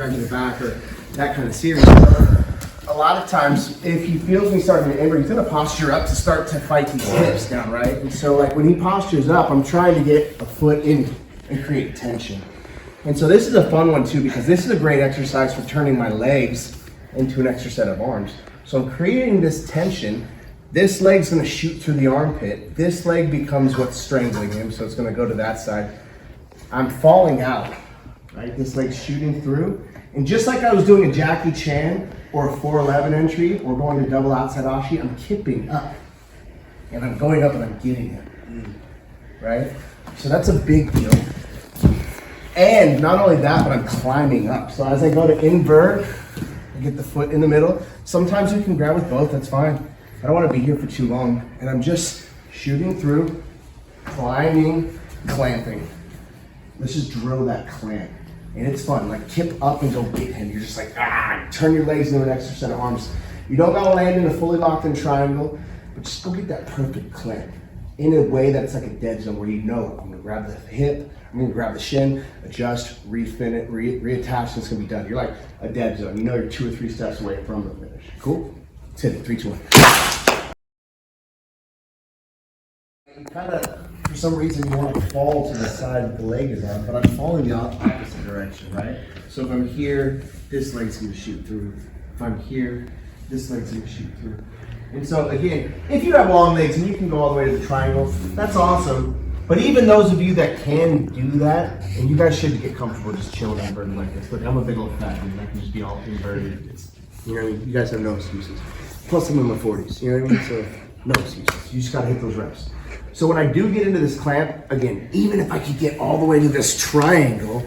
guys in the back or that kind of series. A lot of times, if he feels me starting to invert, he's gonna posture up to start to fight these hips down, right? And so like when he postures up, I'm trying to get a foot in and create tension. And so this is a fun one too, because this is a great exercise for turning my legs into an extra set of arms. So I'm creating this tension. This leg's gonna shoot through the armpit. This leg becomes what's strangling him, so it's gonna go to that side. I'm falling out, right? This leg's shooting through. And just like I was doing a Jackie Chan or a 411 entry or going to double outside ashi, I'm kipping up. And I'm going up and I'm getting it, right? So that's a big deal. And not only that, but I'm climbing up. So as I go to invert, I get the foot in the middle. Sometimes you can grab with both, that's fine. I don't want to be here for too long. And I'm just shooting through, climbing, clamping. Let's just drill that clamp. And it's fun, like kip up and go get him. You're just like, turn your legs into an extra set of arms. You don't gotta land in a fully locked in triangle, but just go get that perfect clamp in a way that it's like a dead zone where you know, I'm gonna grab the hip, I'm gonna grab the shin, adjust, refin it, reattach, and it's gonna be done. You're like a dead zone. You know you're 2 or 3 steps away from the finish. Cool? Let's hit it, 3, 2, 1. You kind of, for some reason, you want to fall to the side that the leg is on, but I'm falling the opposite direction, right? So if I'm here, this leg's going to shoot through. If I'm here, this leg's going to shoot through. And so again, if you have long legs and you can go all the way to the triangle, that's awesome. But even those of you that can do that, and you guys should get comfortable just chilling inverted like this. Look, I'm a big old fat dude. I can just be all inverted. You know what I mean? You guys have no excuses. Plus I'm in my 40s, you know what I mean? So no excuses. You just got to hit those reps. So when I do get into this clamp, again, even if I could get all the way to this triangle,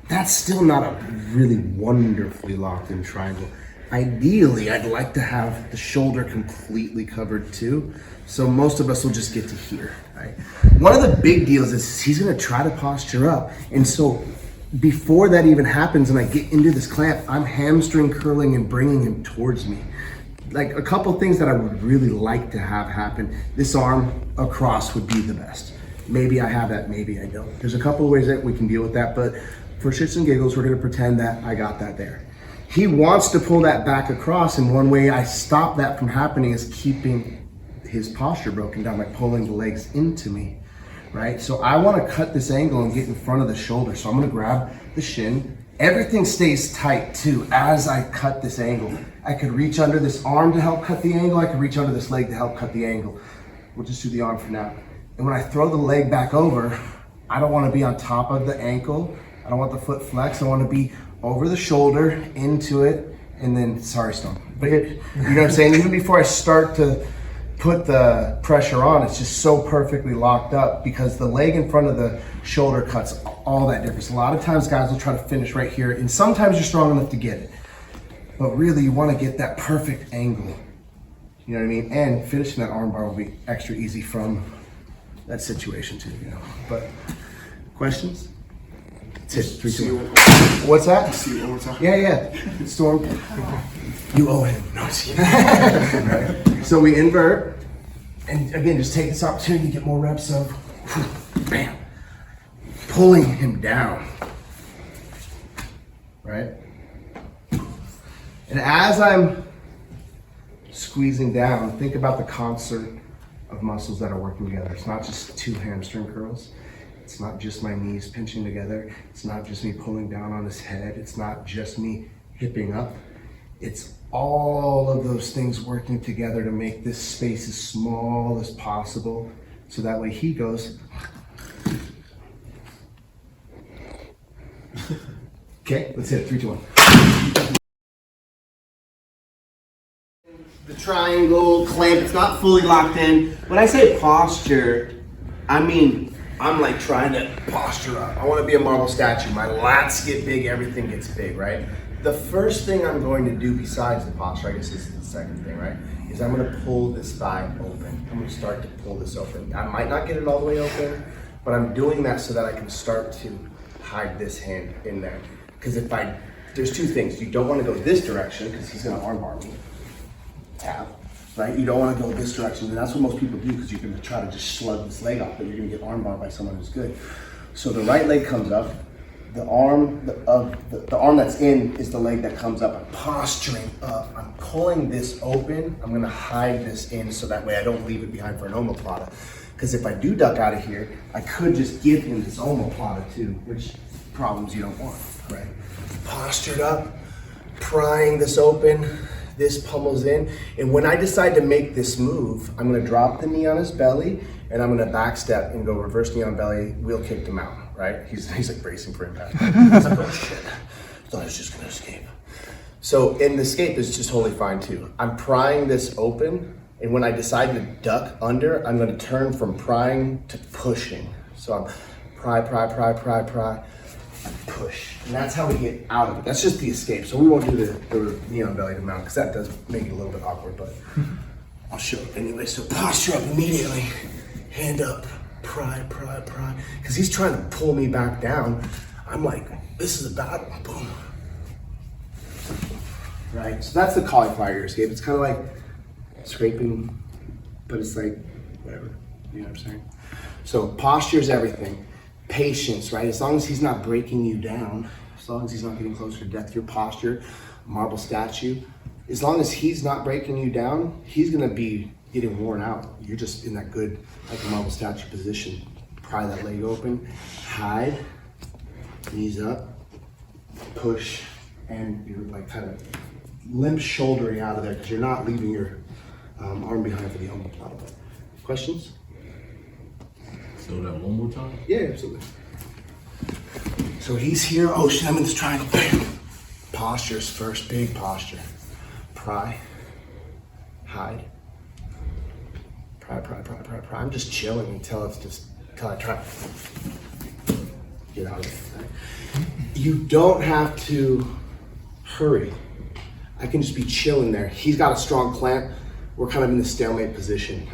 that's still not a really wonderfully locked in triangle. Ideally, I'd like to have the shoulder completely covered too. So most of us will just get to here, right? One of the big deals is he's gonna try to posture up. And so before that even happens and I get into this clamp, I'm hamstring curling and bringing him towards me. Like a couple things that I would really like to have happen. This arm across would be the best. Maybe I have that, maybe I don't. There's a couple of ways that we can deal with that, but for shits and giggles, we're gonna pretend that I got that there. He wants to pull that back across, and one way I stop that from happening is keeping his posture broken down by pulling the legs into me, right? So I wanna cut this angle and get in front of the shoulder. So I'm gonna grab the shin. Everything stays tight too as I cut this angle. I could reach under this arm to help cut the angle. I could reach under this leg to help cut the angle. We'll just do the arm for now. And when I throw the leg back over, I don't want to be on top of the ankle. I don't want the foot flex. I want to be over the shoulder, into it, and then, sorry, Stone. But you know what I'm saying? Even before I start to put the pressure on, it's just so perfectly locked up because the leg in front of the shoulder cuts all that difference. A lot of times guys will try to finish right here, and sometimes you're strong enough to get it. But really you want to get that perfect angle. You know what I mean? And finishing that armbar will be extra easy from that situation too, you know. But questions? That's it. 3, 2, 1. What's that? See you one more time. Yeah. Storm. You owe him. No, right. So we invert, and again, just take this opportunity to get more reps of, bam, pulling him down, right? And as I'm squeezing down, think about the concert of muscles that are working together. It's not just 2 hamstring curls. It's not just my knees pinching together. It's not just me pulling down on his head. It's not just me hipping up. It's all of those things working together to make this space as small as possible. So that way he goes. Okay, let's hit it. 3, 2, 1. The triangle, clamp, it's not fully locked in. When I say posture, I mean, I'm like trying to posture up. I want to be a marble statue. My lats get big, everything gets big, right? The first thing I'm going to do besides the posture, I guess this is the second thing, right? Is I'm going to pull this thigh open. I'm going to start to pull this open. I might not get it all the way open, but I'm doing that so that I can start to hide this hand in there. Because there's 2 things. You don't want to go this direction because he's going to armbar me. Tap, right? You don't want to go this direction, and that's what most people do because you're going to try to just slug this leg off, but you're going to get armbar by someone who's good. So the right leg comes up, the arm the arm that's in is the leg that comes up. I'm posturing up. I'm pulling this open. I'm gonna hide this in so that way I don't leave it behind for an omoplata. Because if I do duck out of here, I could just give him this omoplata too, which problems you don't want, right? Postured up, prying this open, this pummels in. And when I decide to make this move, I'm gonna drop the knee on his belly and I'm gonna back step and go reverse knee on belly, wheel kick him out, right? He's like bracing for impact. He's like, oh shit, I thought I was just gonna escape. So in the escape is just totally fine too. I'm prying this open, and when I decide to duck under, I'm gonna turn from prying to pushing. So I'm pry, push. And that's how we get out of it. That's just the escape. So we won't do the knee on belly to mount because that does make it a little bit awkward, but I'll show it anyway. So posture up immediately, hand up, pry. Because he's trying to pull me back down. I'm like, this is a battle, boom. Right, so that's the cauliflower ear escape. It's kind of like scraping, but it's like, whatever, you know what I'm saying? So posture is everything. Patience, right? As long as he's not breaking you down, as long as he's not getting closer to death, your posture, marble statue, as long as he's not breaking you down, he's gonna be getting worn out. You're just in that good, like a marble statue position. Pry that leg open, hide, knees up, push, and you're like kind of limp shouldering out of there because you're not leaving your arm behind for the omoplata. Questions? So that one more time? Yeah, absolutely. So he's here. Oh shit, I'm in this triangle. Bam. Posture's first, big posture. Pry, hide, pry. I'm just chilling until I try to get out of it. Right? You don't have to hurry. I can just be chilling there. He's got a strong clamp. We're kind of in the stalemate position.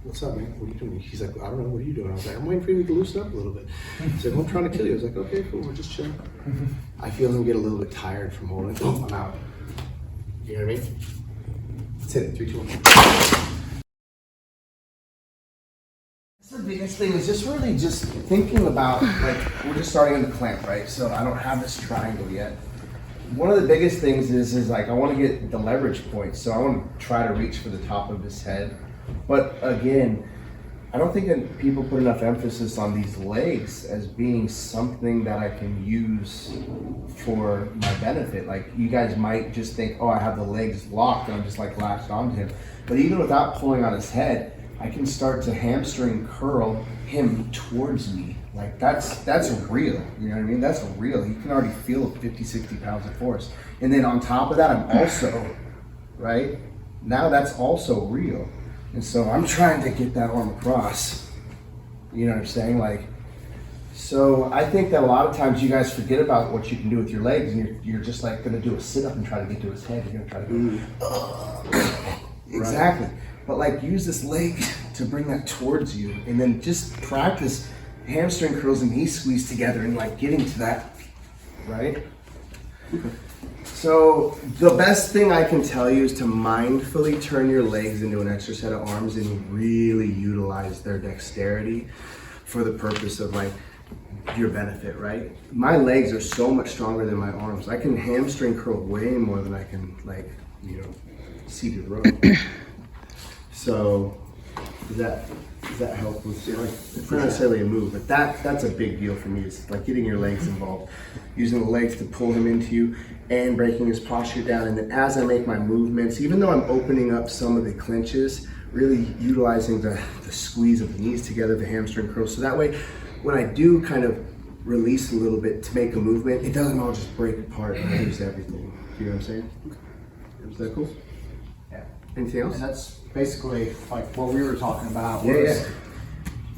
What's up, man? What are you doing? He's like, I don't know, what are you doing? I was like, I'm waiting for you to loosen up a little bit. He's like, well, I'm trying to kill you. I was like, okay, cool, we're just chilling. I feel him get a little bit tired from holding. Oh, I'm out. You know what I mean? Let's hit it, 3, 2, 1. That's the biggest thing is just really just thinking about, like, we're just starting in the clamp, right? So I don't have this triangle yet. One of the biggest things is like, I want to get the leverage point. So I want to try to reach for the top of his head. But again, I don't think that people put enough emphasis on these legs as being something that I can use for my benefit. Like you guys might just think, oh, I have the legs locked and I'm just like latched onto him. But even without pulling on his head, I can start to hamstring curl him towards me. Like that's real, you know what I mean? That's real. You can already feel 50, 60 pounds of force. And then on top of that, I'm also, right? Now that's also real. And so I'm trying to get that arm across, you know what I'm saying? Like, so I think that a lot of times you guys forget about what you can do with your legs and you're just like gonna do a sit up and try to get to his head. You're gonna try to go, exactly. But like use this leg to bring that towards you and then just practice hamstring curls and knee squeeze together and like getting to that, right? Okay. So the best thing I can tell you is to mindfully turn your legs into an extra set of arms and really utilize their dexterity for the purpose of like your benefit, right? My legs are so much stronger than my arms. I can hamstring curl way more than I can like, you know, seated row. So does that help with like it's not necessarily a move, but that's a big deal for me. It's like getting your legs involved, using the legs to pull him into you and breaking his posture down. And then as I make my movements, even though I'm opening up some of the clinches, really utilizing the squeeze of the knees together, the hamstring curls. So that way, when I do kind of release a little bit to make a movement, it doesn't all just break apart and lose everything. You know what I'm saying? Is that cool? Yeah. Anything else? And that's basically like what we were talking about. Yeah.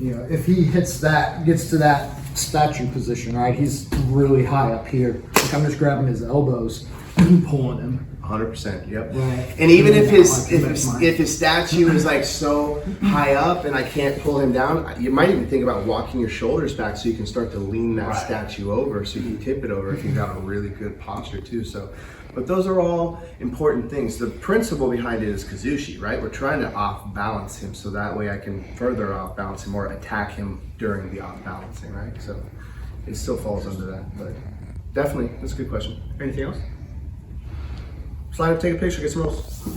You know, if he gets to that statue position, right? He's really high up here. Like I'm just grabbing his elbows and pulling him. 100%. Yep. Right. And even if his statue is like so high up and I can't pull him down, you might even think about walking your shoulders back so you can start to lean that statue over, so you can tip it over if you've got a really good posture too. So, but those are all important things. The principle behind it is Kazushi, right? We're trying to off balance him so that way I can further off balance him or attack him during the off balancing, right? So, it still falls under that. But definitely, that's a good question. Anything else? Slide up, take a picture, get some rolls.